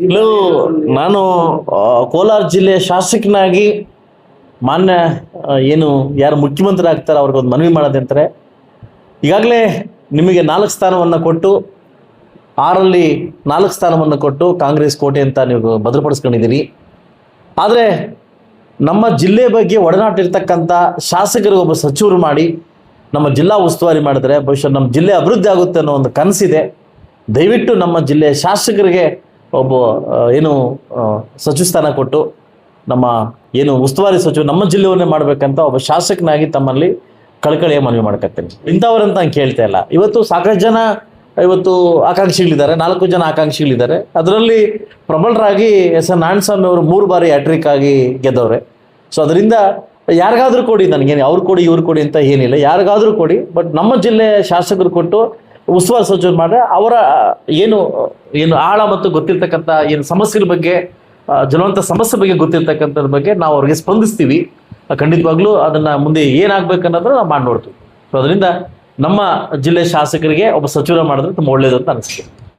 ಇಲ್ಲೂ ನಾನು ಕೋಲಾರ ಜಿಲ್ಲೆಯ ಶಾಸಕನಾಗಿ ಮಾನ್ಯ ಏನು ಯಾರು ಮುಖ್ಯಮಂತ್ರಿ ಆಗ್ತಾರೆ ಅವ್ರಿಗೊಂದು ಮನವಿ ಮಾಡೋದಂತಾರೆ, ಈಗಾಗಲೇ ನಿಮಗೆ 4 ಸ್ಥಾನವನ್ನು ಕೊಟ್ಟು 6ರಲ್ಲಿ 4 ಸ್ಥಾನವನ್ನು ಕೊಟ್ಟು ಕಾಂಗ್ರೆಸ್ ಕೋಟೆ ಅಂತ ನೀವು ಭದ್ರಪಡಿಸ್ಕೊಂಡಿದ್ದೀರಿ. ಆದರೆ ನಮ್ಮ ಜಿಲ್ಲೆ ಬಗ್ಗೆ ಒಡನಾಟ ಇರ್ತಕ್ಕಂಥ ಶಾಸಕರಿಗೆ ಒಬ್ಬ ಸಚಿವರು ಮಾಡಿ ನಮ್ಮ ಜಿಲ್ಲಾ ಉಸ್ತುವಾರಿ ಮಾಡಿದ್ರೆ ಬಹುಶಃ ನಮ್ಮ ಜಿಲ್ಲೆ ಅಭಿವೃದ್ಧಿ ಆಗುತ್ತೆ ಅನ್ನೋ ಒಂದು ಕನಸಿದೆ. ದಯವಿಟ್ಟು ನಮ್ಮ ಜಿಲ್ಲೆಯ ಶಾಸಕರಿಗೆ ಒಬ್ಬ ಏನು ಸಚಿವ ಸ್ಥಾನ ಕೊಟ್ಟು ನಮ್ಮ ಏನು ಉಸ್ತುವಾರಿ ಸಚಿವರು ನಮ್ಮ ಜಿಲ್ಲೆಯನ್ನೇ ಮಾಡಬೇಕಂತ ಒಬ್ಬ ಶಾಸಕನಾಗಿ ತಮ್ಮಲ್ಲಿ ಕಳಕಳಿಯ ಮನವಿ ಮಾಡ್ಕೊಳ್ತೇನೆ. ಇಂಥವ್ರಂತ ಹಂಗೆ ಕೇಳ್ತಾ ಇಲ್ಲ. ಇವತ್ತು ಸಾಕಷ್ಟು ಜನ ಆಕಾಂಕ್ಷಿಗಳಿದ್ದಾರೆ, 4 ಜನ ಆಕಾಂಕ್ಷಿಗಳಿದ್ದಾರೆ. ಅದರಲ್ಲಿ ಪ್ರಬಲರಾಗಿ ಎಸ್.ಎನ್. ನಾರಾಯಣಸ್ವಾಮಿ ಅವರು 3 ಬಾರಿ ಹ್ಯಾಟ್ರಿಕ್ ಆಗಿ ಗೆದ್ದವ್ರೆ. ಸೊ ಅದರಿಂದ ಯಾರಿಗಾದ್ರೂ ಕೊಡಿ, ನನಗೇನು ಅವ್ರು ಕೊಡಿ ಇವ್ರು ಕೊಡಿ ಅಂತ ಏನಿಲ್ಲ, ಯಾರಿಗಾದ್ರೂ ಕೊಡಿ. ಬಟ್ ನಮ್ಮ ಜಿಲ್ಲೆ ಶಾಸಕರು ಕೊಟ್ಟು ಉಸ್ತುವಾರಿ ಸಚಿವರು ಮಾಡಿದ್ರೆ ಅವರ ಏನು ಏನು ಆಳ ಮತ್ತು ಗೊತ್ತಿರ್ತಕ್ಕಂಥ ಏನು ಸಮಸ್ಯೆಗಳ ಬಗ್ಗೆ, ಜನವಂತ ಸಮಸ್ಯೆ ಬಗ್ಗೆ ಗೊತ್ತಿರ್ತಕ್ಕಂಥದ್ರ ಬಗ್ಗೆ ನಾವು ಅವ್ರಿಗೆ ಸ್ಪಂದಿಸ್ತೀವಿ. ಖಂಡಿತವಾಗ್ಲೂ ಅದನ್ನ ಮುಂದೆ ಏನಾಗಬೇಕನ್ನೋದು ನಾವು ಮಾಡಿ ನೋಡ್ತೀವಿ. ಸೊ ಅದರಿಂದ ನಮ್ಮ ಜಿಲ್ಲೆ ಶಾಸಕರಿಗೆ ಒಬ್ಬ ಸಚಿವ ಮಾಡಿದ್ರೆ ತುಂಬ ಒಳ್ಳೇದು ಅಂತ ಅನಿಸ್ತೀವಿ.